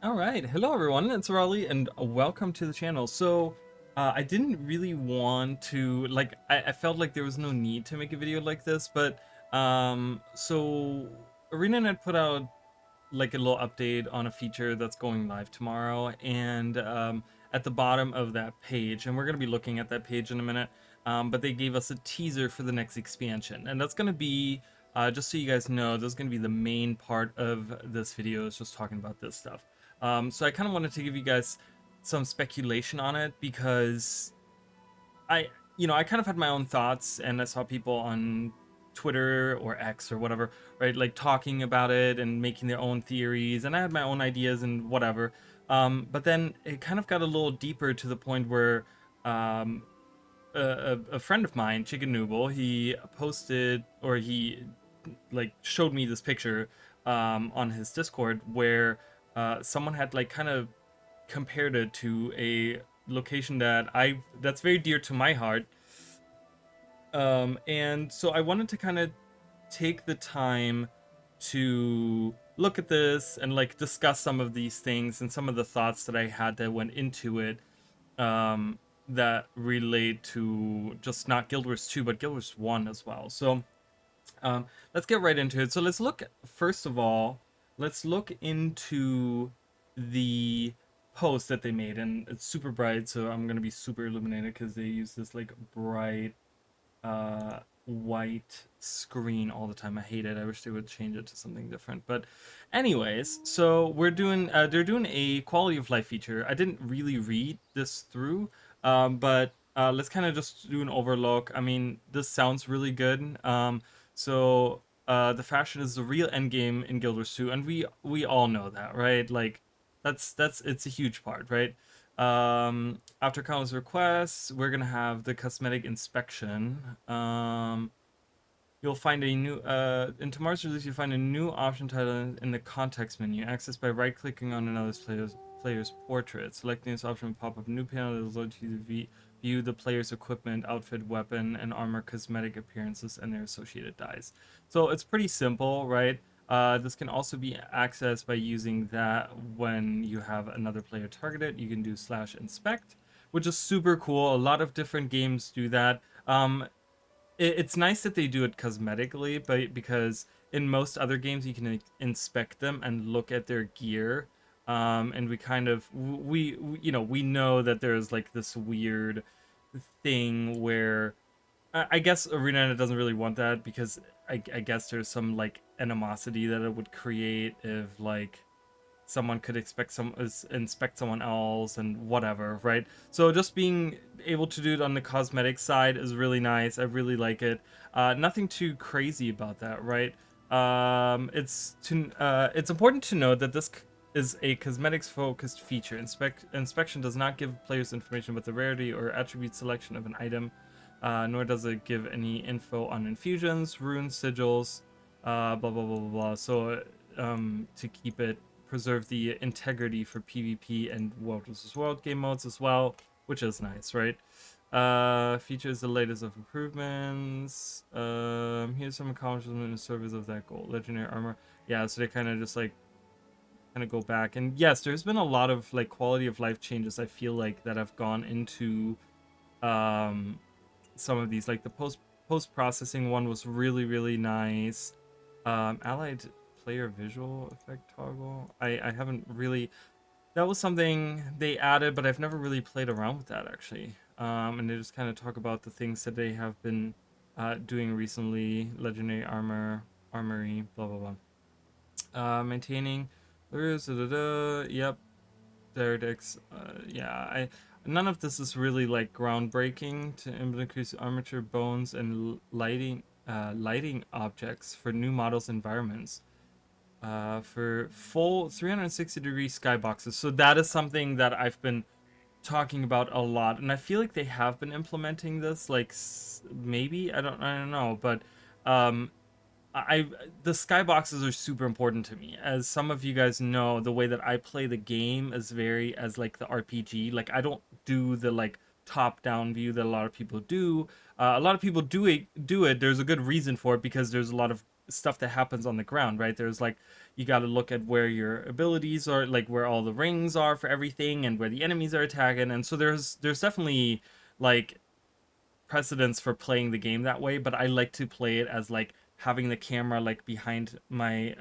All right, hello everyone, it's Raleigh and welcome to the channel. I didn't really want to, I felt like there was no need to make a video like this, but, ArenaNet put out like a little update on a feature that's going live tomorrow, and at the bottom of that page, and we're going to be looking at that page in a minute, but they gave us a teaser for the next expansion, and that's going to be, just so you guys know, this is going to be the main part of this video, is just talking about this stuff. So I kind of wanted to give you guys some speculation on it because I kind of had my own thoughts, and I saw people on Twitter or X or whatever, right, like talking about it and making their own theories, and I had my own ideas and whatever. But then it kind of got a little deeper to the point where um, a friend of mine, Chicken Noodle, he posted or he like showed me this picture on his Discord where someone had like kind of compared it to a location that's very dear to my heart. And so I wanted to kind of take the time to look at this and like discuss some of these things and some of the thoughts that I had that went into it, um, that relate to just not Guild Wars 2 but Guild Wars 1 as well. So let's get right into it. So let's look, first of all, let's look into the post that they made, and it's super bright, so I'm gonna be super illuminated because they use this like bright white screen all the time. I hate it. I wish they would change it to something different. But anyways, so they're doing a quality of life feature. I didn't really read this through, but let's kind of just do an overlook. I mean, this sounds really good. The fashion is the real end game in Guild Wars 2, and we all know that, right? Like that's it's a huge part, right? After countless requests, we're gonna have the cosmetic inspection. You'll find a new in tomorrow's release. You'll find a new option title in the context menu, accessed by right-clicking on another player's portrait. Selecting this option will pop up a new panel that will let you view the player's equipment, outfit, weapon, and armor, cosmetic appearances, and their associated dyes. So it's pretty simple, right? This can also be accessed by using that when you have another player targeted. You can do /inspect, which is super cool. A lot of different games do that. It's nice that they do it cosmetically, but because in most other games you can inspect them and look at their gear, and we kind of we know that there's like this weird thing where I guess ArenaNet doesn't really want that because I guess there's some like animosity that it would create if like someone could inspect someone else and whatever, right? So just being able to do it on the cosmetic side is really nice. I really like it. Nothing too crazy about that, right? It's important to note that this is a cosmetics focused feature. Inspection does not give players information about the rarity or attribute selection of an item, nor does it give any info on infusions, runes, sigils, blah blah blah blah blah. So to keep it preserve the integrity for PvP and World vs. World game modes as well, which is nice, right? Features the latest of improvements. Here's some accomplishments in service of that goal. Legendary armor. Yeah, so they kind of just like go back. And yes, there's been a lot of like quality of life changes, I feel like, that have gone into um some of these. Like the post processing one was really nice. Allied player visual effect toggle. I haven't really. That was something they added, but I've never really played around with that actually. And they just kind of talk about the things that they have been doing recently. Legendary armor, armory, blah blah blah. Maintaining. Yep. Theredix. Yeah. None of this is really like groundbreaking to increase armature, bones, and lighting objects for new models environments, for full 360-degree skyboxes. So that is something that I've been talking about a lot, and I feel like they have been implementing this. Like maybe I don't know, but um, I the skyboxes are super important to me. As some of you guys know, the way that I play the game is very as like the RPG. Like I don't do the like top-down view that a lot of people do. A lot of people do it. There's a good reason for it because there's a lot of stuff that happens on the ground, right? There's like you got to look at where your abilities are, like where all the rings are for everything, and where the enemies are attacking. And so there's definitely like precedence for playing the game that way, but I like to play it as like having the camera like behind my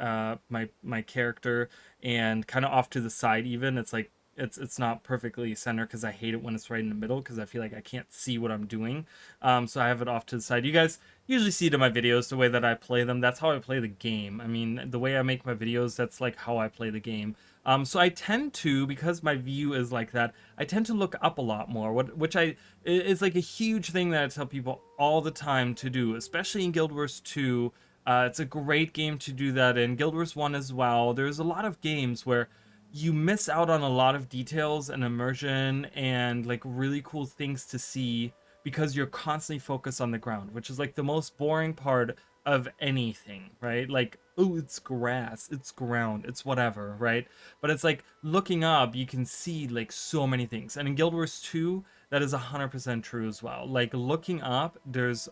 character and kind of off to the side. Even it's like it's not perfectly center because I hate it when it's right in the middle because I feel like I can't see what I'm doing. So I have it off to the side. You guys usually see it in my videos the way that I play them. That's how I play the game. I mean, the way I make my videos, that's like how I play the game. So I tend to, because my view is like that, I tend to look up a lot more, which is like a huge thing that I tell people all the time to do, especially in Guild Wars 2. It's a great game to do that in. Guild Wars 1 as well. There's a lot of games where you miss out on a lot of details and immersion and like really cool things to see because you're constantly focused on the ground, which is like the most boring part of anything, right? Like, oh, it's grass, it's ground, it's whatever, right? But it's like looking up, you can see like so many things. And in Guild Wars 2, that is 100% true as well. Like looking up, there's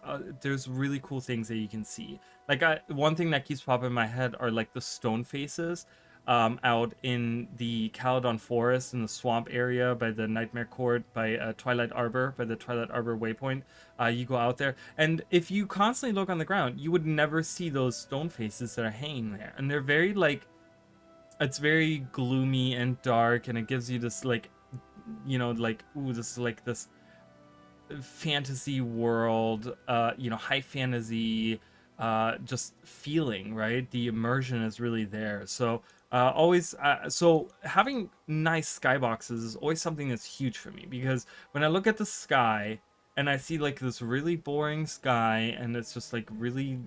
really cool things that you can see. Like one thing that keeps popping in my head are like the stone faces out in the Caledon Forest in the swamp area by the Nightmare Court, by Twilight Arbor, by the Twilight Arbor waypoint. You go out there, and if you constantly look on the ground, you would never see those stone faces that are hanging there, and they're very like, it's very gloomy and dark, and it gives you this like, like, ooh, this is like this fantasy world, high fantasy, just feeling, right? The immersion is really there. So so having nice skyboxes is always something that's huge for me, because when I look at the sky and I see like this really boring sky and it's just like really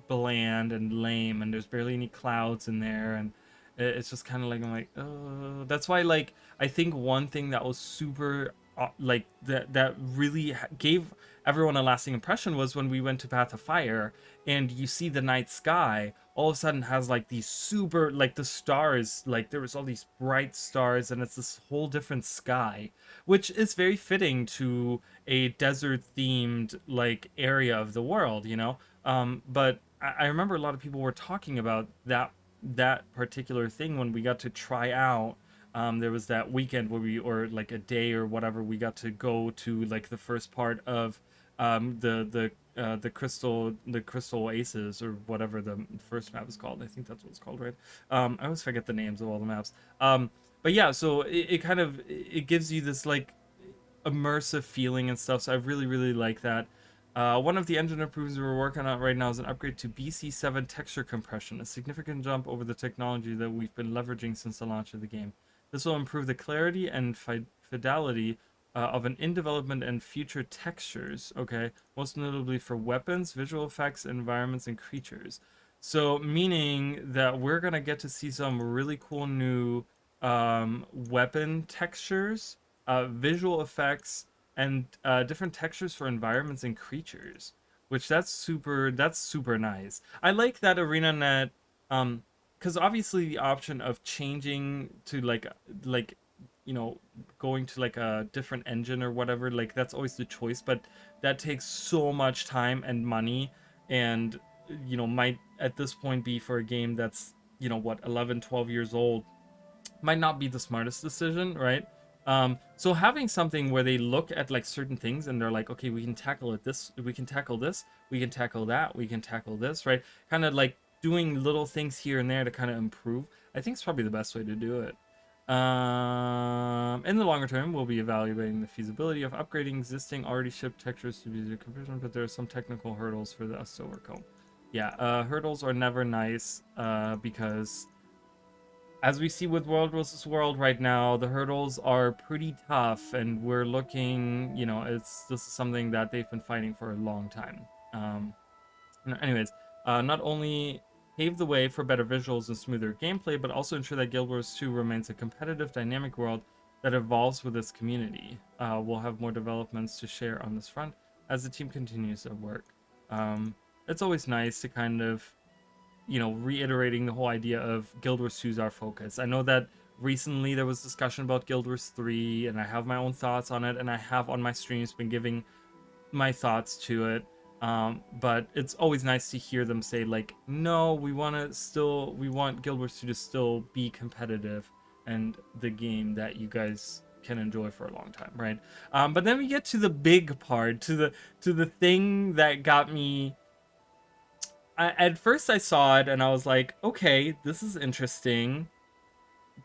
bland and lame and there's barely any clouds in there, and it's just kind of like, I'm like, oh, that's why, like, I think one thing that was super like that really gave everyone a lasting impression was when we went to Path of Fire and you see the night sky all of a sudden has like these super, like, the stars, like there was all these bright stars and it's this whole different sky, which is very fitting to a desert themed like area of the world, but I remember a lot of people were talking about that particular thing when we got to try out. There was that weekend where or like a day or whatever, we got to go to like the first part of the crystal aces, or whatever the first map is called. I think that's what it's called, right? I always forget the names of all the maps. But yeah, so it kind of, it gives you this like immersive feeling and stuff. So I really, really like that. One of the engine improvements we're working on right now is an upgrade to BC7 texture compression, a significant jump over the technology that we've been leveraging since the launch of the game. This will improve the clarity and fidelity of an in development and future textures, okay? Most notably for weapons, visual effects, environments, and creatures. So, meaning that we're going to get to see some really cool new weapon textures, visual effects, and different textures for environments and creatures, which that's super nice. I like that ArenaNet, because obviously the option of changing to like you know going to like a different engine or whatever, like that's always the choice, but that takes so much time and money, and might at this point be, for a game that's what, 11, 12 years old, might not be the smartest decision, right? So having something where they look at like certain things and they're like, okay, we can tackle it this, we can tackle this, we can tackle that, we can tackle this, right? Kind of like doing little things here and there to kind of improve. I think it's probably the best way to do it. In the longer term, we'll be evaluating the feasibility of upgrading existing already shipped textures to be conversion, but there are some technical hurdles for us to overcome. Yeah, hurdles are never nice, because as we see with World vs. World right now, the hurdles are pretty tough, and we're looking, this is something that they've been fighting for a long time. Anyways, not only pave the way for better visuals and smoother gameplay, but also ensure that Guild Wars 2 remains a competitive, dynamic world that evolves with its community. We'll have more developments to share on this front as the team continues their work. It's always nice to kind of reiterating the whole idea of Guild Wars 2 is our focus. I know that recently there was discussion about Guild Wars 3, and I have my own thoughts on it, and I have on my streams been giving my thoughts to it. But it's always nice to hear them say like, no, we want Guild Wars 2 to still be competitive and the game that you guys can enjoy for a long time, right? But then we get to the big part, to the thing that got me. At first, I saw it and I was like, okay, this is interesting.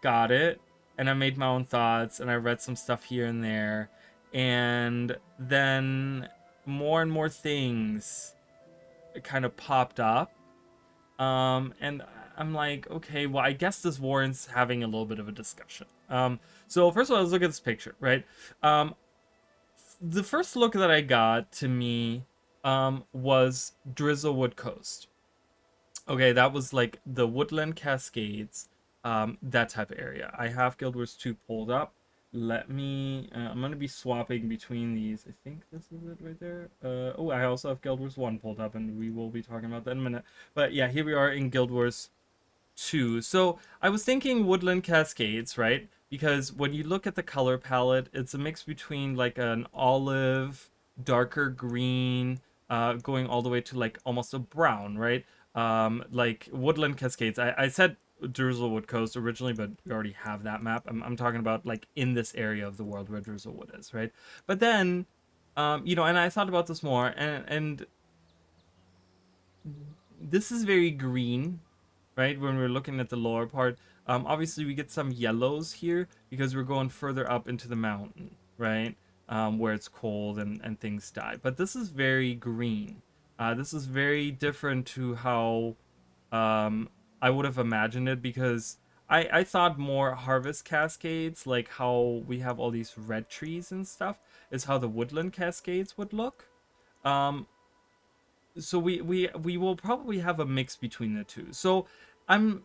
Got it. And I made my own thoughts and I read some stuff here and there. And then more and more things kind of popped up. And I'm like, okay, well, I guess this warrants having a little bit of a discussion. So first of all, let's look at this picture, right? Um, the first look that I got to me was Drizzlewood Coast. Okay, that was like the Woodland Cascades, that type of area. I have Guild Wars 2 pulled up. Let me, I'm going to be swapping between these. I think this is it right there. Oh, I also have Guild Wars 1 pulled up, and we will be talking about that in a minute. But yeah, here we are in Guild Wars 2. So I was thinking Woodland Cascades, right? Because when you look at the color palette, it's a mix between like an olive, darker green, going all the way to like almost a brown, right? Like Woodland Cascades. I said Drizzlewood Coast originally, but we already have that map. I'm talking about like in this area of the world where Drizzlewood is, right? But then, and I thought about this more, and this is very green, right? When we're looking at the lower part, obviously we get some yellows here because we're going further up into the mountain, right? Where it's cold and things die. But this is very green. This is very different to how um, I would have imagined it because I thought more harvest cascades, like how we have all these red trees and stuff, is how the woodland cascades would look. Um, so we will probably have a mix between the two. So I'm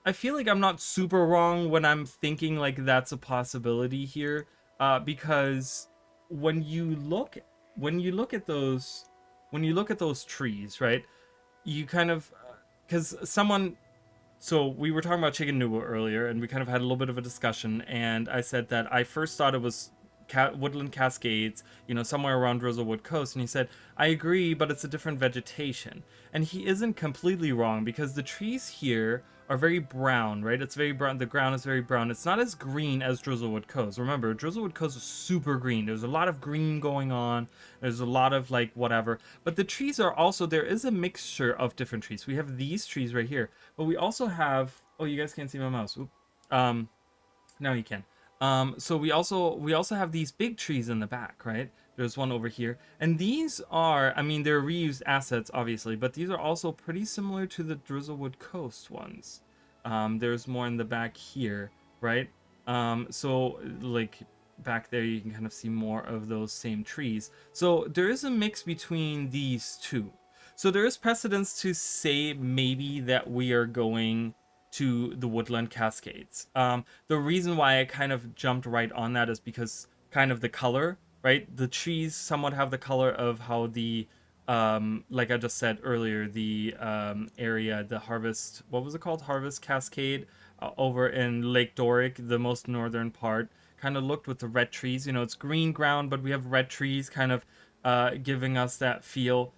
I feel like I'm not super wrong when I'm thinking like that's a possibility here, because when you look when you look at those when you look at those trees, right? You kind of because someone so we were talking about Chicken Noodle earlier, and we kind of had a little bit of a discussion. And I said that I first thought it was Woodland Cascades, somewhere around Drizzlewood Coast. And he said, I agree, but it's a different vegetation. And he isn't completely wrong because the trees here are very brown, right? It's very brown. The ground is very brown. It's not as green as Drizzlewood Coast. Remember, Drizzlewood Coast is super green. There's a lot of green going on. There's a lot of like whatever. But the trees are also, there is a mixture of different trees. We have these trees right here, but we also have, oh, you guys can't see my mouse. Oop. Um, Now you can. So we also have these big trees in the back, right? There's one over here, and these are, I mean, they're reused assets, obviously, but these are also pretty similar to the Drizzlewood Coast ones. There's more in the back here, right? So like back there, you can kind of see more of those same trees. So there is a mix between these two. So there is precedence to say maybe that we are going to the Woodland Cascades. The reason why I kind of jumped right on that is because kind of the color, right? The trees somewhat have the color of how the like I just said earlier, the area, the Harvest, what was it called? Harvest Cascade, over in Lake Doric, the most northern part, kind of looked with the red trees. It's green ground, but we have red trees kind of giving us that feel.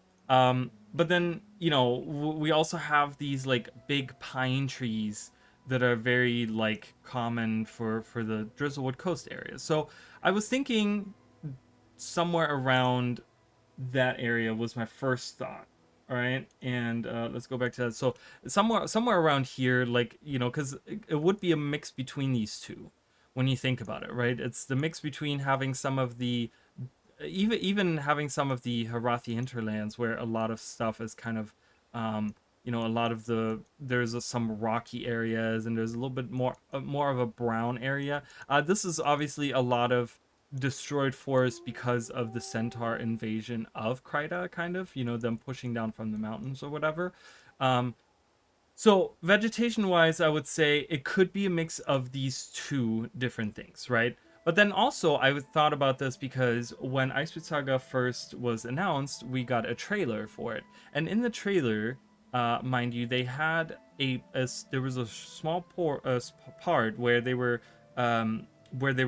But then, we also have these like big pine trees that are very like common for the Drizzlewood Coast area. So I was thinking somewhere around that area was my first thought. All right, and let's go back to that. So somewhere around here, like, because it would be a mix between these two when you think about it, right? It's the mix between having some of the even having some of the Harathi hinterlands where a lot of stuff is kind of a lot of there's some rocky areas, and there's a little bit more of a brown area. This is obviously a lot of destroyed forest because of the centaur invasion of Kryta, kind of, them pushing down from the mountains or whatever. um so vegetation wise, I would say it could be a mix of these two different things, right? But then also I thought about this because when Iceberg Saga first was announced, we got a trailer for it, and in the trailer, mind you, they had there was a small part where they were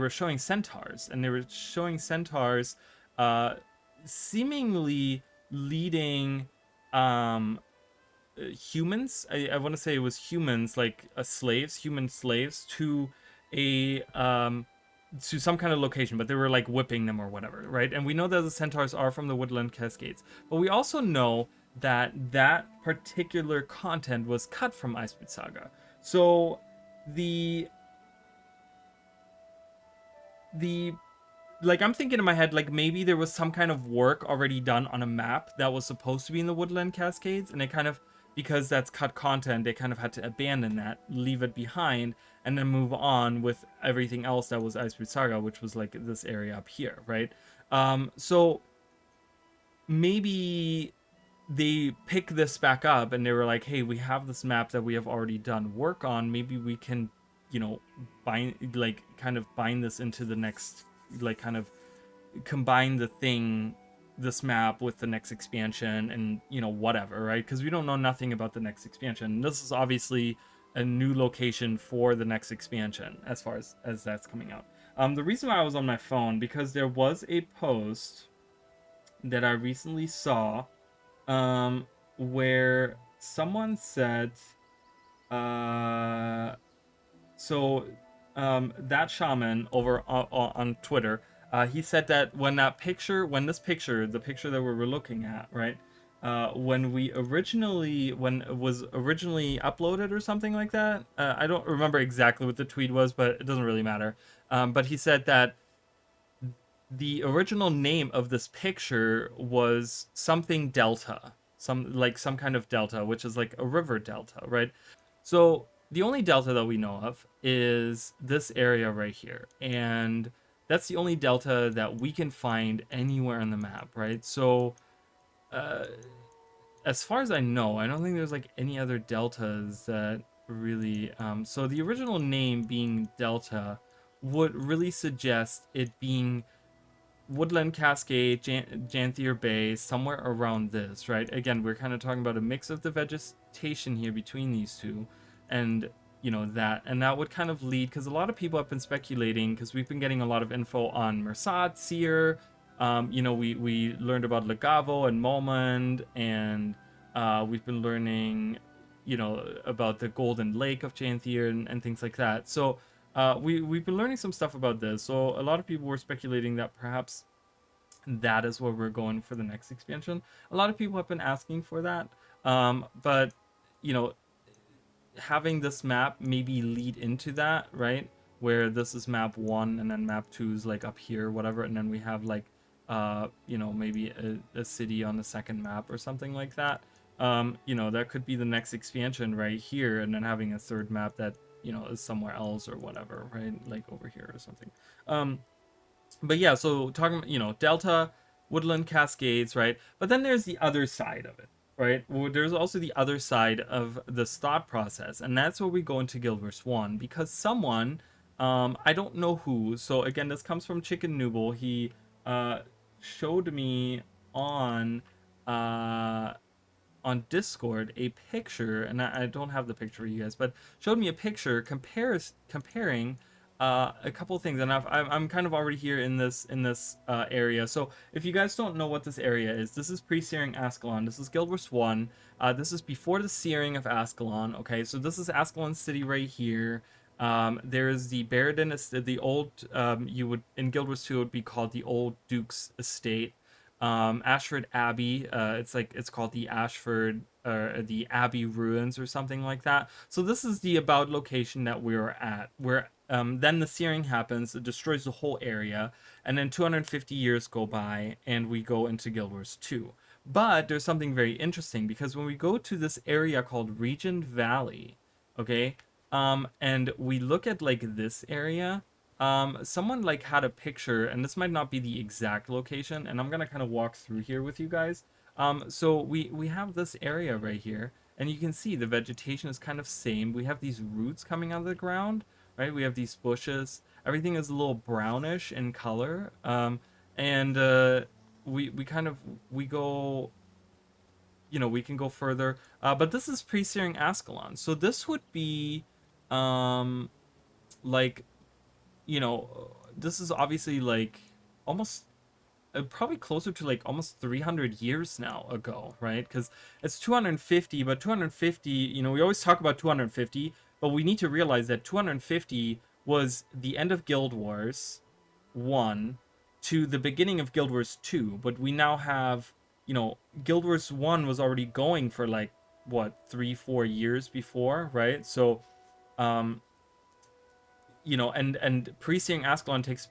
showing centaurs, and they were showing centaurs, uh, seemingly leading um humans. I want to say it was humans, like slaves, human slaves, a to some kind of location, but they were like whipping them or whatever, right? And we know that the centaurs are from the Woodland Cascades, but we also know that that particular content was cut from Icebreed Saga. So the the like I'm thinking in my head, like maybe there was some kind of work already done on a map that was supposed to be in the Woodland Cascades, and it kind of, because that's cut content, they kind of had to abandon that, leave it behind, and then move on with everything else that was Icebreed Saga, which was like this area up here, right? So maybe they pick this back up and they were like, hey, we have this map that we have already done work on. Maybe we can, bind, like, kind of bind this into the next, like, kind of combine this map with the next expansion and, whatever, right? Because we don't know nothing about the next expansion. This is obviously a new location for the next expansion as far as that's coming out. The reason why I was on my phone, because there was a post that I recently saw where someone said, uh, so that shaman over on Twitter, he said that when this picture, the picture that we were looking at, right, when it was originally uploaded or something like that, I don't remember exactly what the tweet was, but it doesn't really matter. But he said that the original name of this picture was something delta, some kind of delta, which is like a river delta, right? So the only delta that we know of is this area right here, and that's the only delta that we can find anywhere on the map, right? So uh, as far as I know, I don't think there's like any other deltas that really. So the original name being delta would really suggest it being Woodland Cascade, Janthier Bay, somewhere around this, right? Again, we're kind of talking about a mix of the vegetation here between these two, and that would kind of lead, because a lot of people have been speculating, because we've been getting a lot of info on Mersat, Seer. We learned about Legavo and Molmond, and we've been learning, about the Golden Lake of Janthier and things like that. So we've been learning some stuff about this. So a lot of people were speculating that perhaps that is where we're going for the next expansion. A lot of people have been asking for that, but you know, having this map maybe lead into that, right? Where this is map one and then map two is like up here, whatever, and then we have like maybe a city on the second map or something like that. That could be the next expansion right here, and then having a third map that is somewhere else or whatever, right? Like over here or something. But yeah, so talking, Delta, Woodland Cascades, right? But then there's the other side of it, right? Well, there's also the other side of this thought process, and that's where we go into Guild Wars 1, because someone, I don't know who, so again, this comes from Chicken Nooble. He showed me on uh, Discord a picture, and I don't have the picture for you guys, but showed me a picture comparing a couple things, and I'm kind of already here in this area. So if you guys don't know what this area is, this is pre-searing Ascalon. This is Guild Wars 1. This is before the searing of Ascalon. Okay, so this is Ascalon City right here. There is the Baradin, the old, you would in Guild Wars 2 it would be called the Old Duke's Estate. Ashford Abbey, it's called the Ashford, the Abbey Ruins or something like that. So this is the about location that we're at, where then the searing happens, it destroys the whole area, and then 250 years go by and we go into Guild Wars 2. But there's something very interesting, because when we go to this area called Regent Valley, okay, and we look at like this area, someone like had a picture, and this might not be the exact location, and I'm gonna kind of walk through here with you guys. So we have this area right here, and you can see the vegetation is kind of same. We have these roots coming out of the ground, right? We have these bushes. Everything is a little brownish in color, and we kind of we go. We can go further, but this is pre-searing Ascalon, so this would be, like, this is obviously like almost, probably closer to like almost 300 years now ago, right? Because it's 250, but 250, you know, we always talk about 250, but we need to realize that 250 was the end of Guild Wars 1 to the beginning of Guild Wars 2, but we now have, you know, Guild Wars 1 was already going for like what, 3-4 years before, right? So um you know, and Pre-Seeing Ascalon takes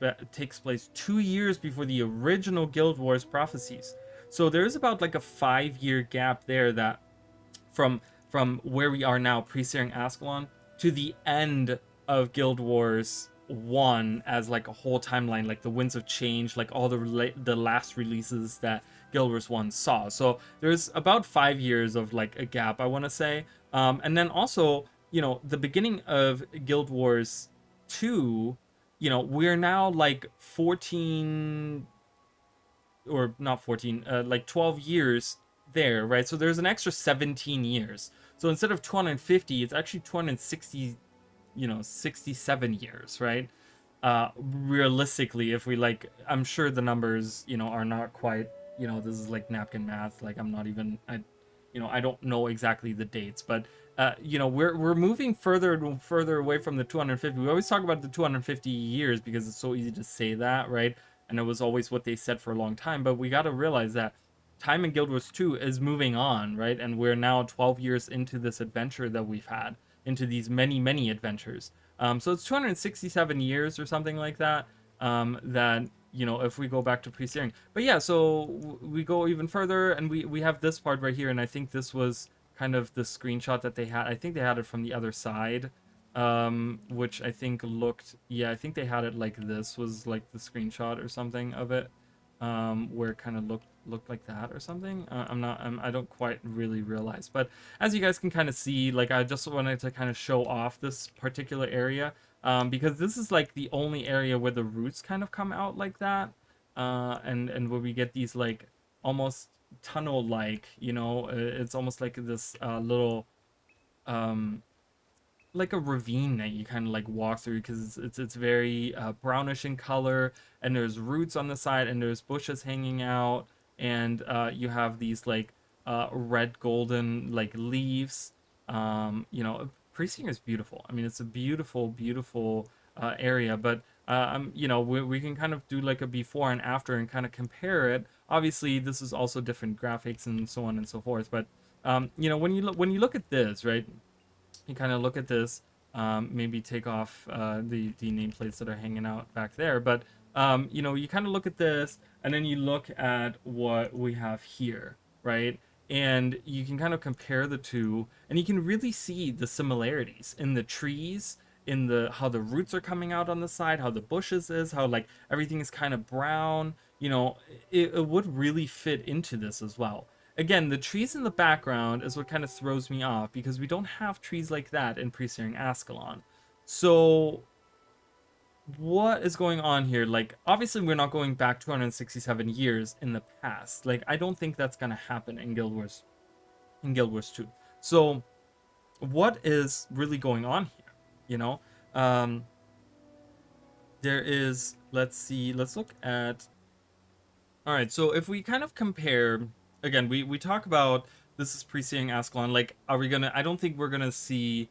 place 2 years before the original Guild Wars prophecies. So there's about like a 5 year gap there, that from where we are now, Pre-Seeing Ascalon, to the end of Guild Wars 1 as like a whole timeline, like the Winds of Change, like all the last releases that Guild Wars 1 saw. So there's about 5 years of like a gap, I want to say. And then also, you know, the beginning of Guild Wars 2, you know, we're now like 14, or not 14, like 12 years there, right? So there's an extra 17 years. So instead of 250, it's actually 260, you know, 67 years, right? Realistically, if we like, I'm sure the numbers, you know, are not quite, you know, this is like napkin math. Like I'm not even, you know, I don't know exactly the dates, but you know, we're moving further and further away from the 250. We always talk about the 250 years because it's so easy to say that, right? And it was always what they said for a long time. But we got to realize that time in Guild Wars 2 is moving on, right? And we're now 12 years into this adventure that we've had, into these many adventures. So it's 267 years or something like that. That, you know, if we go back to pre-searing. But yeah, so we go even further, and we have this part right here, and I think this was kind of the screenshot that they had. I think they had it from the other side, which I think looked, yeah, I think they had it like this was like the screenshot or something of it, where it kind of looked like that or something. I don't quite really realize, but as you guys can kind of see, like I just wanted to kind of show off this particular area, because this is like the only area where the roots kind of come out like that, and where we get these like almost tunnel like, you know, it's almost like this little um like a ravine that you kind of like walk through, because it's very brownish in color, and there's roots on the side, and there's bushes hanging out, and you have these like red golden like leaves. You know, Precinct is beautiful. I mean, it's a beautiful area, but you know, we can kind of do like a before and after and kind of compare it. Obviously, this is also different graphics and so on and so forth, but you know, when you look at this, right? You kind of look at this, maybe take off the nameplates that are hanging out back there, but you know, you kind of look at this, and then you look at what we have here, right? And you can kind of compare the two, and you can really see the similarities in the trees, in the how the roots are coming out on the side, how the bushes is, how like everything is kind of brown. You know, it would really fit into this as well. Again, the trees in the background is what kind of throws me off, because we don't have trees like that in Pre-Searing Ascalon. So what is going on here? Like, obviously we're not going back 267 years in the past. Like, I don't think that's gonna happen in Guild Wars 2. So what is really going on here? You know? There is, let's see, let's look at, all right, so if we kind of compare, again, we talk about this is Pre-Seeing Ascalon. Like, are we gonna? I don't think we're gonna see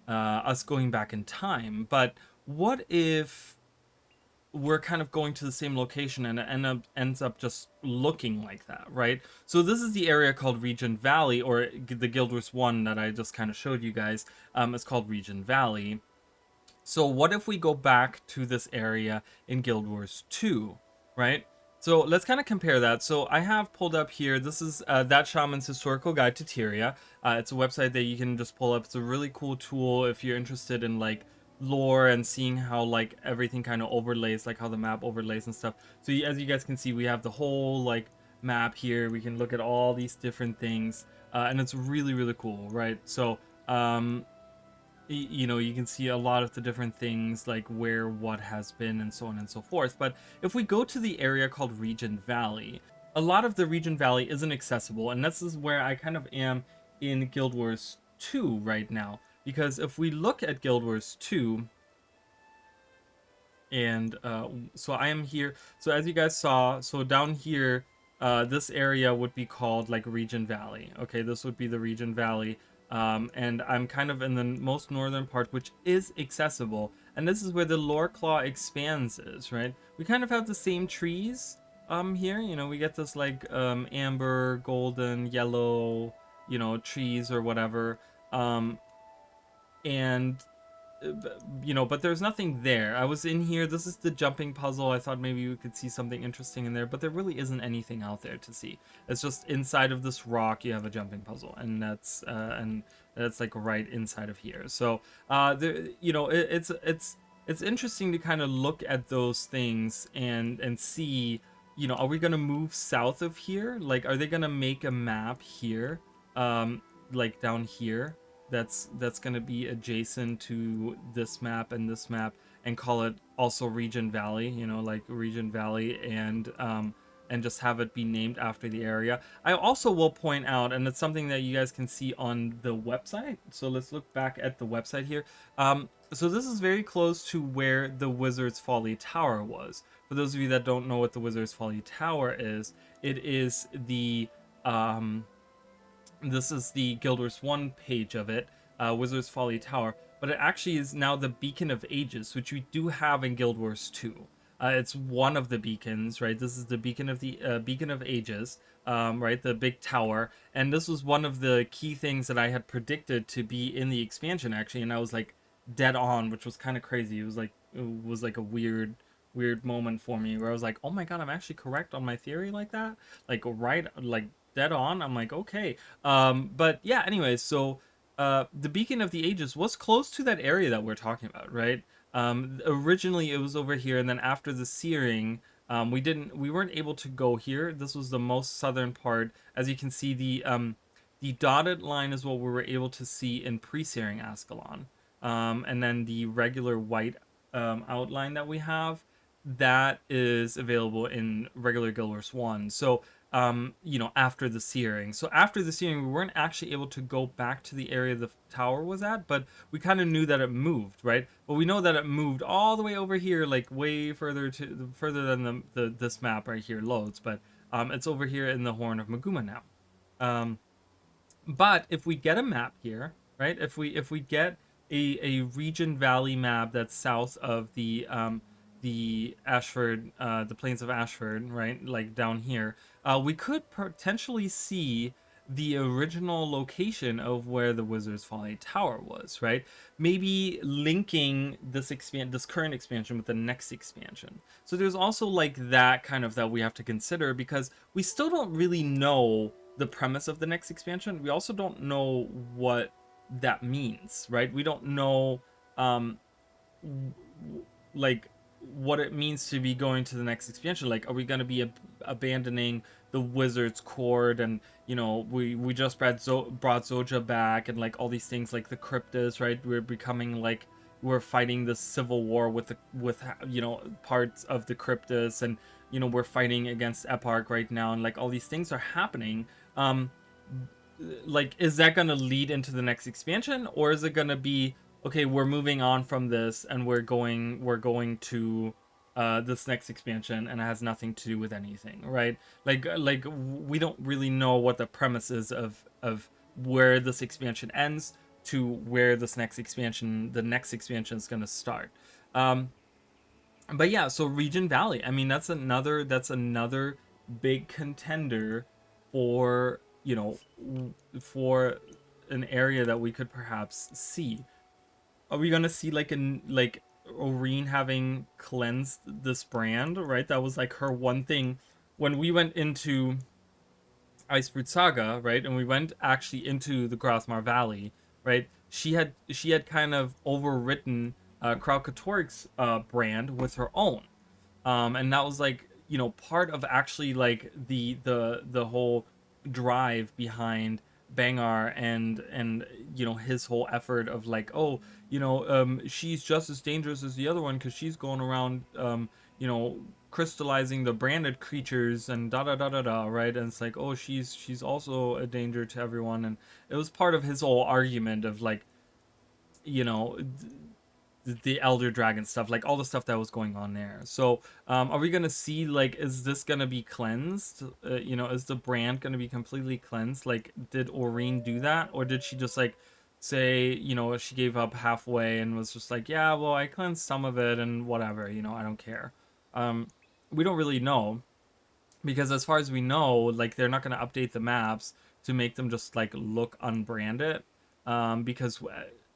us going back in time. But what if we're kind of going to the same location and it ends up just looking like that, right? So this is the area called Region Valley, or the Guild Wars 1 that I just kind of showed you guys. It's called Region Valley. So what if we go back to this area in Guild Wars 2, right? So let's kind of compare that. So I have pulled up here, this is That Shaman's Historical Guide to Tyria. It's a website that you can just pull up. It's a really cool tool if you're interested in like lore and seeing how like everything kind of overlays, like how the map overlays and stuff. So as you guys can see, we have the whole like map here. We can look at all these different things, and it's really cool, right? So you know, you can see a lot of the different things, like where what has been and so on and so forth. But if we go to the area called Region Valley, a lot of the Region Valley isn't accessible, and this is where I kind of am in Guild Wars 2 right now. Because if we look at Guild Wars 2, And so I am here. So as you guys saw, so down here, this area would be called like Region Valley. Okay, this would be the Region Valley. And I'm kind of in the most northern part, which is accessible. And this is where the Loreclaw Expanse is, right? We kind of have the same trees here. You know, we get this like amber, golden, yellow, you know, trees or whatever. Um, and you know, but there's nothing there. I was in here. This is the jumping puzzle. I thought maybe we could see something interesting in there, but there really isn't anything out there to see. It's just inside of this rock you have a jumping puzzle, and that's like right inside of here. So there, you know, it's interesting to kind of look at those things and see, you know, are we gonna move south of here? Like, are they gonna make a map here, um, like down here? That's going to be adjacent to this map and call it also Region Valley, you know, like Region Valley, and just have it be named after the area. I also will point out, and it's something that you guys can see on the website. So let's look back at the website here. So this is very close to where the Wizard's Folly Tower was. For those of you that don't know what the Wizard's Folly Tower is, it is the this is the Guild Wars 1 page of it, Wizard's Folly Tower, but it actually is now the Beacon of Ages, which we do have in Guild Wars 2. It's one of the beacons, right? This is the Beacon of Ages, right? The big tower, and this was one of the key things that I had predicted to be in the expansion, actually, and I was like dead on, which was kind of crazy. It was like a weird moment for me where I was like, oh my god, I'm actually correct on my theory like that, like right, like dead on. I'm like, okay. But yeah, anyway, so the Beacon of the Ages was close to that area that we're talking about, right? Originally it was over here, and then after the searing, we weren't able to go here. This was the most southern part. As you can see, the dotted line is what we were able to see in pre-searing Ascalon. And then the regular white outline that we have, that is available in regular Guild Wars 1. So you know, after the searing. So after the searing, we weren't actually able to go back to the area the tower was at, but we kind of knew that it moved, right? But we know that it moved all the way over here, like way further than this map right here loads. But it's over here in the Horn of Maguma now. Um, but if we get a map here, right? If we get a Region Valley map that's south of the Ashford, the Plains of Ashford, right? Like down here, we could potentially see the original location of where the Wizard's Folly Tower was, right? Maybe linking this current expansion with the next expansion. So there's also like that kind of that we have to consider, because we still don't really know the premise of the next expansion. We also don't know what that means, right? We don't know um like what it means to be going to the next expansion. Like, are we going to be abandoning the Wizard's Court, and you know, we just brought Zoja back, and like all these things, like the Cryptas, right? We're becoming like we're fighting this civil war with you know, parts of the Cryptas, and you know, we're fighting against Eparch right now, and like all these things are happening. um like, is that going to lead into the next expansion, or is it going to be, okay, we're moving on from this and we're going to this next expansion, and it has nothing to do with anything, right? Like we don't really know what the premise is of where this expansion ends to where the next expansion is going to start. um but yeah, so Region Valley, I mean, that's another big contender for, you know, for an area that we could perhaps see. Are we gonna see like Oreen having cleansed this brand, right? That was like her one thing when we went into Icebrood Saga, right? And we went actually into the Grothmar Valley, right? She had kind of overwritten Kralkatorik's brand with her own. And that was like, you know, part of actually like the whole drive behind Bangar, and you know, his whole effort of like, oh, you know, she's just as dangerous as the other one because she's going around you know, crystallizing the branded creatures and da da da da da, right? And it's like, oh, she's also a danger to everyone. And it was part of his whole argument of like, you know, the Elder Dragon stuff, like all the stuff that was going on there. So, are we gonna see like, is this gonna be cleansed? Is the brand gonna be completely cleansed? Like, did Aurene do that, or did she just like say, she gave up halfway and was just like, yeah, well, I cleansed some of it and whatever, I don't care. Um, we don't really know because as far as we know, like they're not going to update the maps to make them just like look unbranded, because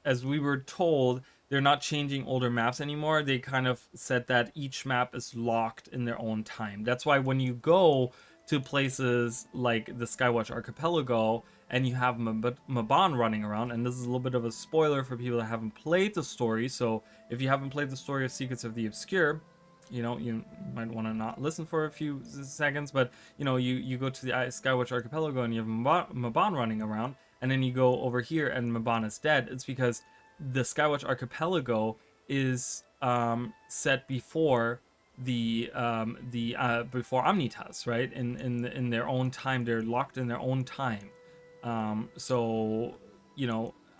as we were told, they're not changing older maps anymore. They kind of said that each map is locked in their own time. That's why when you go to places like the Skywatch Archipelago and you have Maban running around, and this is a little bit of a spoiler for people that haven't played the story, so if you haven't played the story of Secrets of the Obscure, you might want to not listen for a few seconds, but you go to the Skywatch Archipelago and you have Maban running around, and then you go over here and Maban is dead. It's because the Skywatch Archipelago is set before the before Omnitas, right? In their own time, they're locked in their own time. So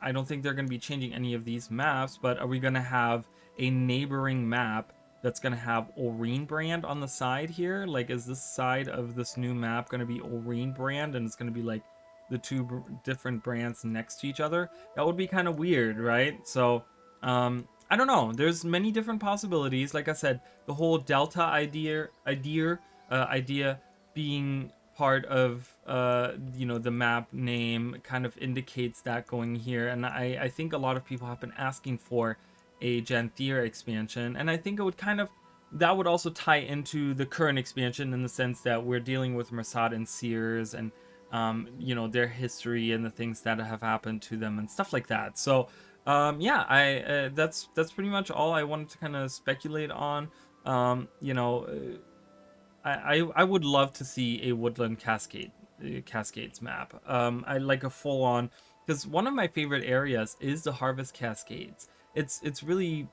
I don't think they're going to be changing any of these maps, but are we going to have a neighboring map that's going to have Aurene brand on the side here? Like, is this side of this new map going to be Aurene brand and it's going to be like the two different brands next to each other? That would be kind of weird, right? So, I don't know. There's many different possibilities. Like I said, the whole Delta idea being part of the map name kind of indicates that going here, and I think a lot of people have been asking for a Janthir expansion, and I think it would that would also tie into the current expansion in the sense that we're dealing with Mersad and Seers and their history and the things that have happened to them and stuff like that. So yeah, I that's pretty much all I wanted to kind of speculate on. I would love to see a woodland cascades map. I like a full on, because one of my favorite areas is the Harvest Cascades. It's really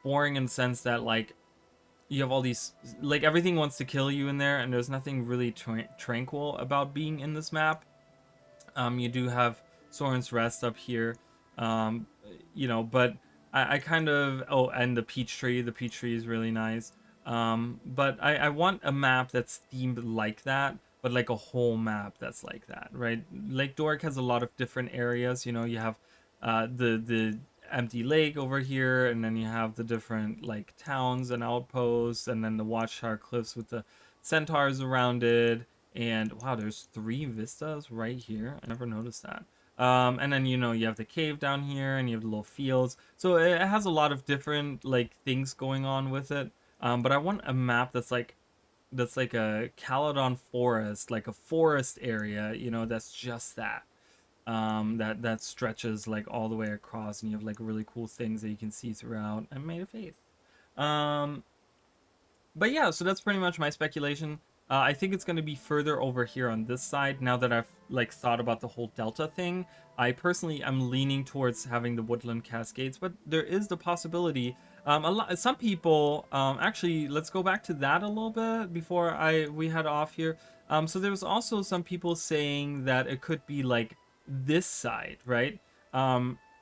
boring in the sense that like you have all these, like everything wants to kill you in there, and there's nothing really tranquil about being in this map. You do have Soren's Rest up here, um, but I kind of, oh, and the peach tree. The peach tree is really nice. But I want a map that's themed like that, but like a whole map that's like that, right? Lake Doric has a lot of different areas. You have the empty lake over here, and then you have the different like towns and outposts, and then the Watchtower Cliffs with the centaurs around it. And wow, there's 3 vistas right here. I never noticed that. And then you have the cave down here, and you have the little fields. So it has a lot of different like things going on with it. But I want a map that's like a Caledon forest, like a forest area. That's just that. That stretches like all the way across, and you have like really cool things that you can see throughout. I'm made of faith. Um, but yeah, so that's pretty much my speculation. I think it's going to be further over here on this side now that I've like thought about the whole Delta thing. I personally am leaning towards having the Woodland Cascades, but there is the possibility. Some people, actually, let's go back to that a little bit before we head off here. So there was also some people saying that it could be like this side, right?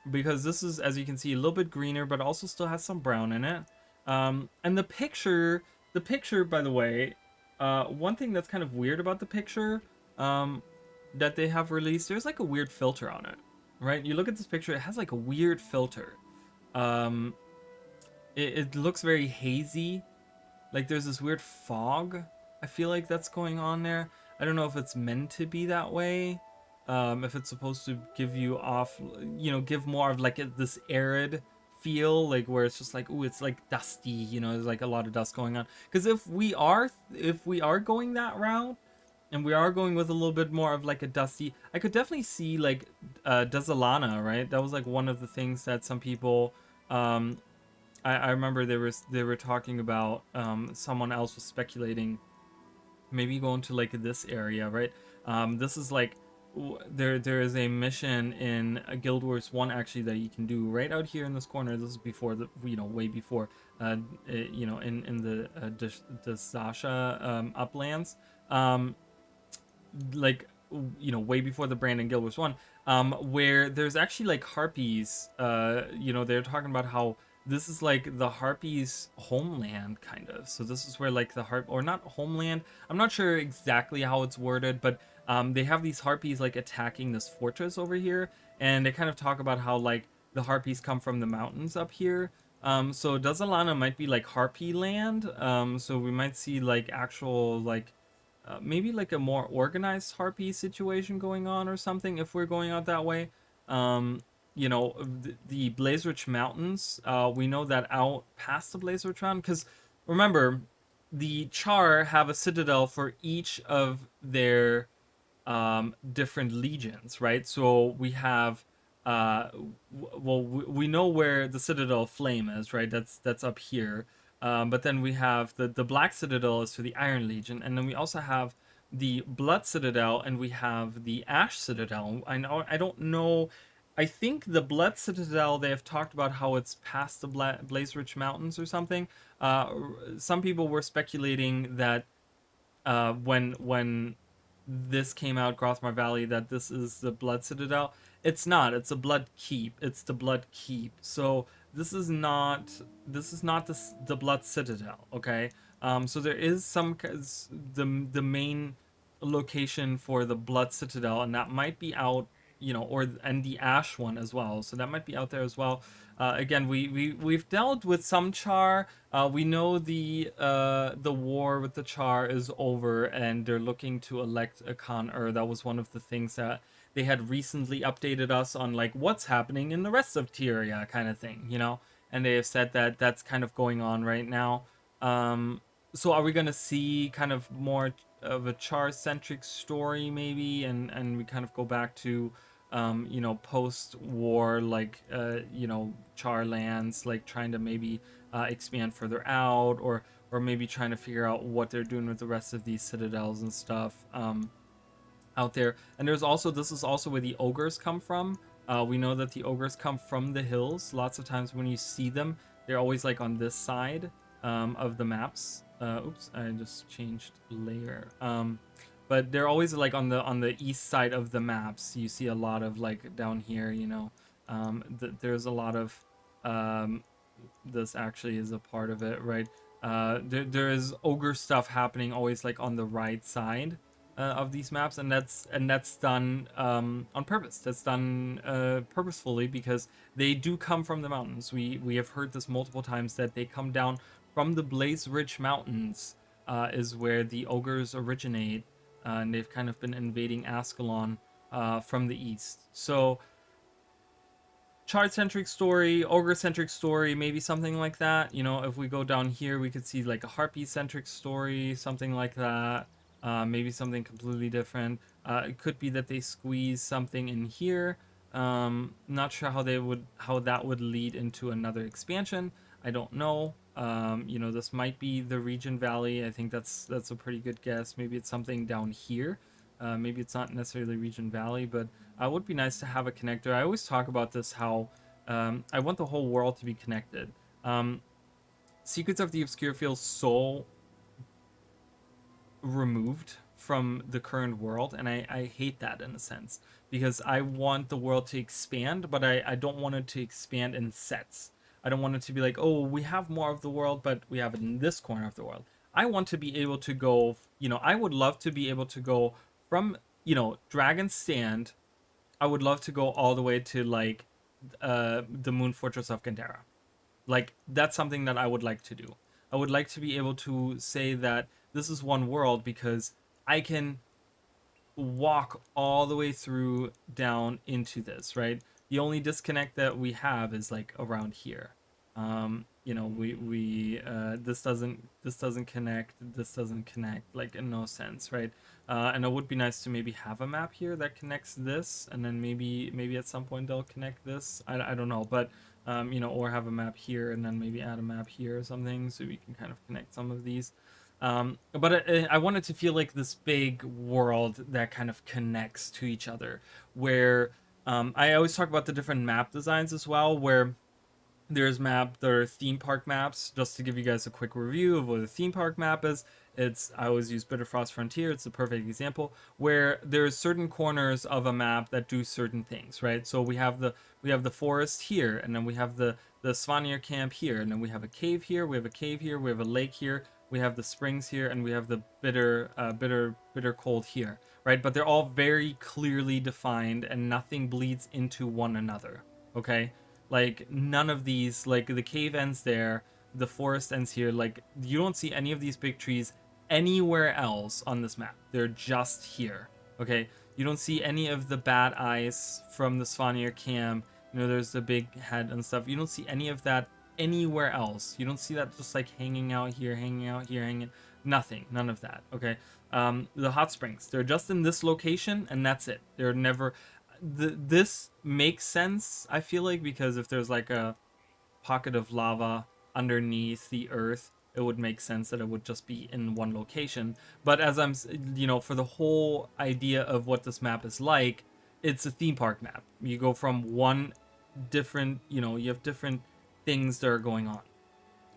Because this is, as you can see, a little bit greener, but also still has some brown in it. And the picture, by the way, one thing that's kind of weird about the picture that they have released, there's like a weird filter on it, right? You look at this picture, it has like a weird filter. Um, it looks very hazy, like there's this weird fog. I feel like that's going on there. I don't know if it's meant to be that way. If it's supposed to give you off, give more of like this arid feel, like where it's just like, ooh, it's like dusty, there's like a lot of dust going on. Because if we are going that route, and we are going with a little bit more of like a dusty, I could definitely see like Desolana, right? That was like one of the things that some people, I remember they were talking about, someone else was speculating maybe going to like this area, right? This is like there is a mission in Guild Wars 1 actually that you can do right out here in this corner. This is before the way before in the Sasha uplands. Like way before the Brandon Gilbert's one, where there's actually like harpies. They're talking about how this is like the harpies' homeland, kind of. So this is where like the harp, or not homeland. I'm not sure exactly how it's worded, but they have these harpies like attacking this fortress over here, and they kind of talk about how like the harpies come from the mountains up here. So Dazalana might be like harpy land. So we might see like actual like maybe like a more organized harpy situation going on or something if we're going out that way. Um, the Blaze Ridge Mountains, we know that out past the Blaze Ridge Mountain, because remember, the Char have a citadel for each of their different legions, right? So we have, we know where the Citadel of Flame is, right? That's up here. But then we have the Black Citadel is for the Iron Legion, and then we also have the Blood Citadel, and we have the Ash Citadel. I don't know. I think the Blood Citadel, they have talked about how it's past the Blaze Ridge Mountains or something. Some people were speculating that when this came out, Grothmar Valley, that this is the Blood Citadel. It's not. It's a Blood Keep. It's the Blood Keep. So this is not. This is not the Blood Citadel. Okay. So there is some the main location for the Blood Citadel, and that might be out. And the Ash one as well. So that might be out there as well. Again, we've dealt with some Char. We know the war with the Char is over, and they're looking to elect a Khan-Er. That was one of the things that they had recently updated us on, like what's happening in the rest of Tyria, kind of thing. And they have said that that's kind of going on right now. So are we gonna see kind of more of a Char-centric story, maybe, and we kind of go back to post-war, like Char lands, like trying to maybe expand further out, or maybe trying to figure out what they're doing with the rest of these citadels and stuff out there. And this is also where the ogres come from. We know that the ogres come from the hills. Lots of times when you see them, they're always like on this side of the maps. Oops, I just changed layer. But they're always like on the east side of the maps. You see a lot of like down here. There's a lot of this actually is a part of it, right? There is ogre stuff happening always like on the right side of these maps, and that's done on purpose. That's done purposefully, because they do come from the mountains. We have heard this multiple times, that they come down from the Blaze Ridge Mountains, is where the ogres originate, and they've kind of been invading Ascalon from the east. So Char-centric story, ogre-centric story, maybe something like that. If we go down here, we could see like a harpy-centric story, something like that. Maybe something completely different. It could be that they squeeze something in here. Not sure how that would lead into another expansion. I don't know. This might be the Region Valley. I think that's a pretty good guess. Maybe it's something down here. Maybe it's not necessarily Region Valley, but it would be nice to have a connector. I always talk about this, how I want the whole world to be connected. Secrets of the Obscure feels so removed from the current world, and I hate that in a sense, because I want the world to expand, but I don't want it to expand in sets. I don't want it to be like, oh, we have more of the world, but we have it in this corner of the world. I want to be able to go, I would love to be able to go from, Dragon's Stand. I would love to go all the way to like the Moon Fortress of Gandera. Like, that's something that I would like to do. I would like to be able to say that this is one world, because I can walk all the way through down into this, right? The only disconnect that we have is like around here. We this doesn't connect, this doesn't connect, like in no sense, right? And it would be nice to maybe have a map here that connects this, and then maybe at some point they'll connect this. I don't know, but or have a map here and then maybe add a map here or something, so we can kind of connect some of these. But I want it to feel like this big world that kind of connects to each other, where I always talk about the different map designs as well, where There's there are theme park maps. Just to give you guys a quick review of what a theme park map is, I always use Bitterfrost Frontier. It's a perfect example where there's certain corners of a map that do certain things, right? So we have the forest here, and then we have the Svanir camp here, and then we have a cave here, we have a cave here, we have a lake here, we have the springs here, and we have the bitter cold here, right? But they're all very clearly defined, and nothing bleeds into one another. Okay, like none of these, like the cave ends there, the forest ends here. Like you don't see any of these big trees anywhere else on this map. They're just here. Okay, you don't see any of the bad eyes from the Svanir camp. You know, there's the big head and stuff. You don't see any of that anywhere else. You don't see that just like hanging out here, hanging out here, hanging. Nothing, none of that. Okay, the hot springs. They're just in this location, and that's it. They're never this makes sense, I feel like, because if there's like a pocket of lava underneath the earth, it would make sense that it would just be in one location. But as for the whole idea of what this map is like, it's a theme park map. You go from one different, you have different things that are going on.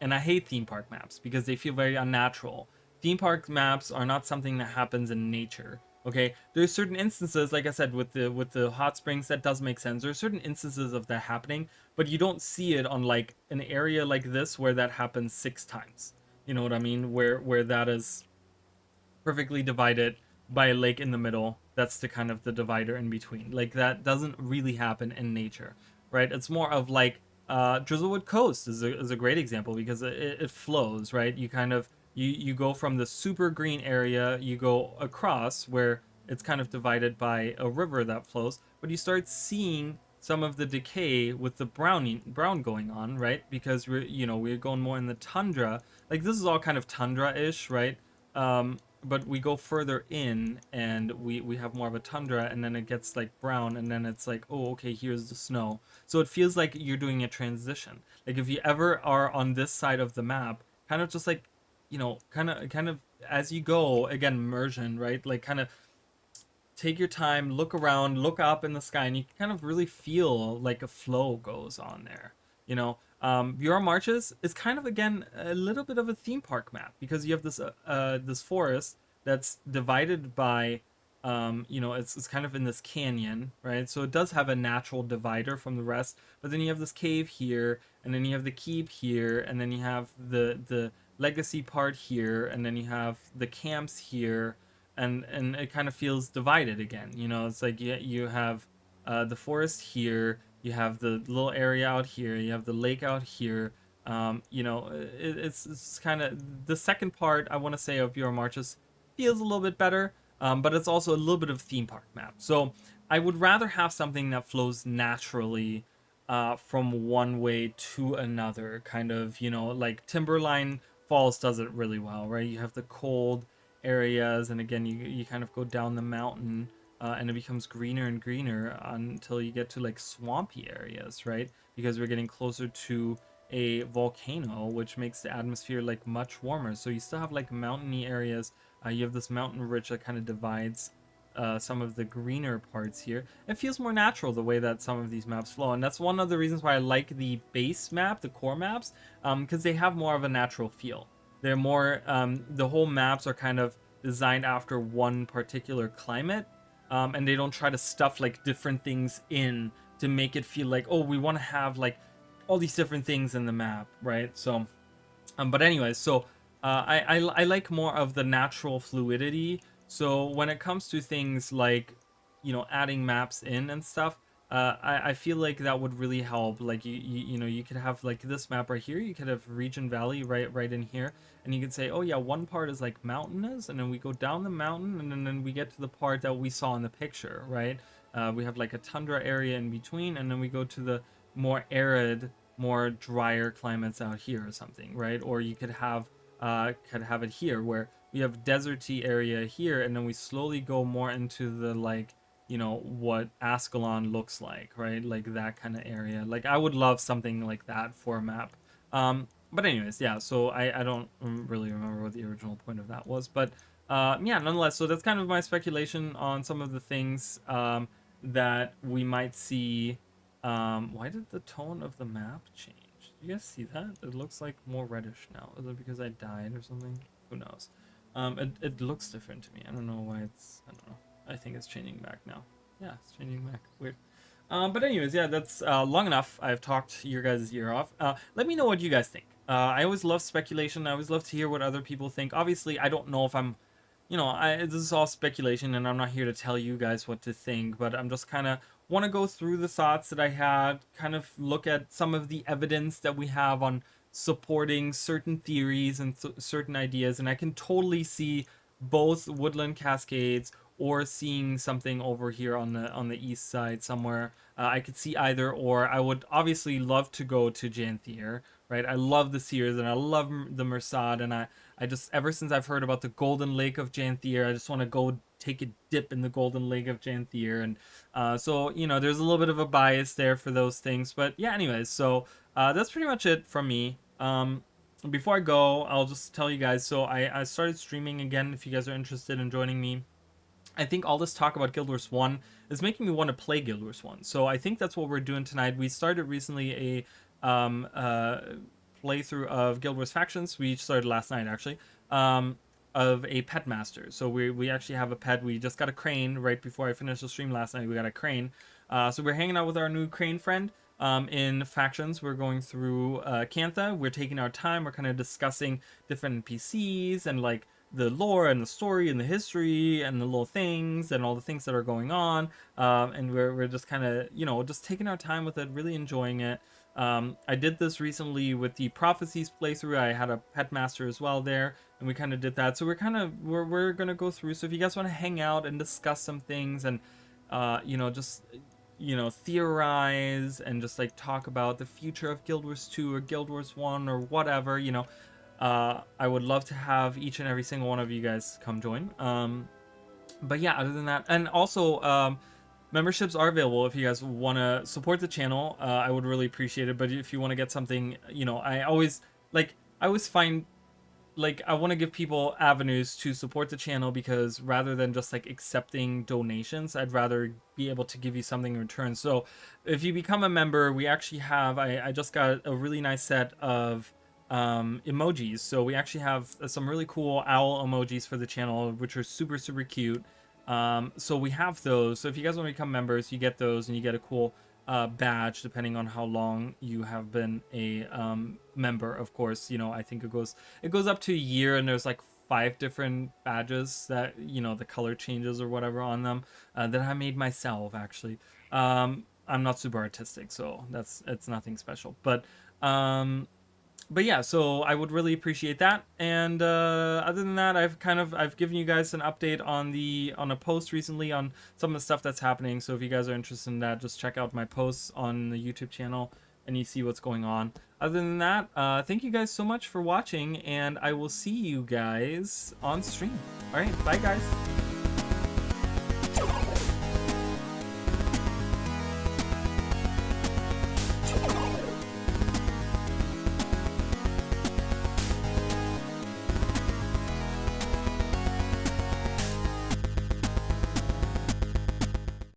And I hate theme park maps because they feel very unnatural. Theme park maps are not something that happens in nature. Okay, there's certain instances, like I said, with the hot springs, that does make sense. There's certain instances of that happening, but you don't see it on like an area like this where that happens 6 times. You know what I mean? Where that is perfectly divided by a lake in the middle. That's the kind of the divider in between. Like that doesn't really happen in nature, right? It's more of like Drizzlewood Coast is a great example because it flows, right? You kind of you go from the super green area, you go across where it's kind of divided by a river that flows, but you start seeing some of the decay with the brown going on, right? Because we're going more in the tundra. Like this is all kind of tundra-ish, right? But we go further in and we have more of a tundra, and then it gets like brown, and then it's like, oh, okay, here's the snow. So it feels like you're doing a transition. Like if you ever are on this side of the map, kind of just like, kind of as you go, again, immersion, right? Like kind of take your time, look around, look up in the sky, and you can kind of really feel like a flow goes on there. Bureau Marches is kind of again a little bit of a theme park map because you have this forest that's divided by, it's kind of in this canyon, right? So it does have a natural divider from the rest, but then you have this cave here, and then you have the keep here, and then you have the legacy part here, and then you have the camps here, and it kind of feels divided again. It's like you have the forest here, you have the little area out here, you have the lake out here. It's kind of the second part, I want to say, of Bureau Marches feels a little bit better, but it's also a little bit of theme park map. So I would rather have something that flows naturally from one way to another, kind of, like Timberline Falls does it really well, right? You have the cold areas, and again, you kind of go down the mountain, and it becomes greener and greener until you get to like swampy areas, right? Because we're getting closer to a volcano, which makes the atmosphere like much warmer. So you still have like mountainy areas. You have this mountain ridge that kind of divides some of the greener parts here. It feels more natural the way that some of these maps flow, and that's one of the reasons why I like the base map, the core maps, because they have more of a natural feel. They're more, the whole maps are kind of designed after one particular climate, and they don't try to stuff like different things in to make it feel like, oh, we want to have like all these different things in the map, right? So, but anyways, so I like more of the natural fluidity. So when it comes to things like, adding maps in and stuff, I feel like that would really help. Like you could have like this map right here. You could have Region Valley right in here, and you could say, oh yeah, one part is like mountainous, and then we go down the mountain, and then we get to the part that we saw in the picture, right? We have like a tundra area in between, and then we go to the more arid, more drier climates out here or something, right? Or you could have it here where we have deserty area here, and then we slowly go more into the like, what Ascalon looks like, right? Like that kind of area. Like I would love something like that for a map. But anyways, yeah. So I don't really remember what the original point of that was, but yeah. Nonetheless, so that's kind of my speculation on some of the things that we might see. Why did the tone of the map change? You guys see that? It looks like more reddish now. Is it because I died or something? Who knows? It looks different to me. I don't know why it's. I don't know. I think it's changing back now. Yeah, it's changing back. Weird. But anyways, yeah, that's long enough. I've talked your guys' ear off. Let me know what you guys think. I always love speculation. I always love to hear what other people think. Obviously, I don't know if I'm, this is all speculation, and I'm not here to tell you guys what to think. But I'm just kind of want to go through the thoughts that I had, kind of look at some of the evidence that we have on supporting certain theories and certain ideas, and I can totally see both Woodland Cascades or seeing something over here on the east side somewhere. I could see either or. I would obviously love to go to Janthier, right? I love the Seers and I love the Mersad, and I just, ever since I've heard about the Golden Lake of Janthier, I just want to go take a dip in the Golden Lake of Janthier, and so there's a little bit of a bias there for those things. But yeah, anyways, so that's pretty much it from me. Before I go, I'll just tell you guys. So I started streaming again. If you guys are interested in joining me, I think all this talk about Guild Wars 1 is making me want to play Guild Wars 1. So I think that's what we're doing tonight. We started recently a playthrough of Guild Wars Factions. We started last night, actually, of a pet master. So we actually have a pet. We just got a crane right before I finished the stream last night. We got a crane. So we're hanging out with our new crane friend. In Factions, we're going through Cantha. We're taking our time. We're kind of discussing different NPCs and like the lore and the story and the history and the little things and all the things that are going on, and we're just kind of just taking our time with it, really enjoying it. I did this recently with the prophecies playthrough. I had a pet master as well there, and we kind of did that. So we're gonna go through. So if you guys want to hang out and discuss some things and just theorize and just like talk about the future of Guild Wars 2 or Guild Wars 1 or whatever, I would love to have each and every single one of you guys come join. But yeah, other than that, and also memberships are available if you guys want to support the channel. I would really appreciate it. But if you want to get something, I always find like I want to give people avenues to support the channel, because rather than just like accepting donations, I'd rather be able to give you something in return. So if you become a member, we actually have I just got a really nice set of emojis. So we actually have some really cool owl emojis for the channel, which are super cute. So we have those. So if you guys want to become members, you get those, and you get a cool badge depending on how long you have been a member. Of course, I think it goes up to a year, and there's like 5 different badges that the color changes or whatever on them that I made myself actually. I'm not super artistic, so it's nothing special, but yeah, so I would really appreciate that. And other than that, I've given you guys an update on a post recently on some of the stuff that's happening. So if you guys are interested in that, just check out my posts on the YouTube channel and you see what's going on. Other than that, thank you guys so much for watching, and I will see you guys on stream. All right, bye guys.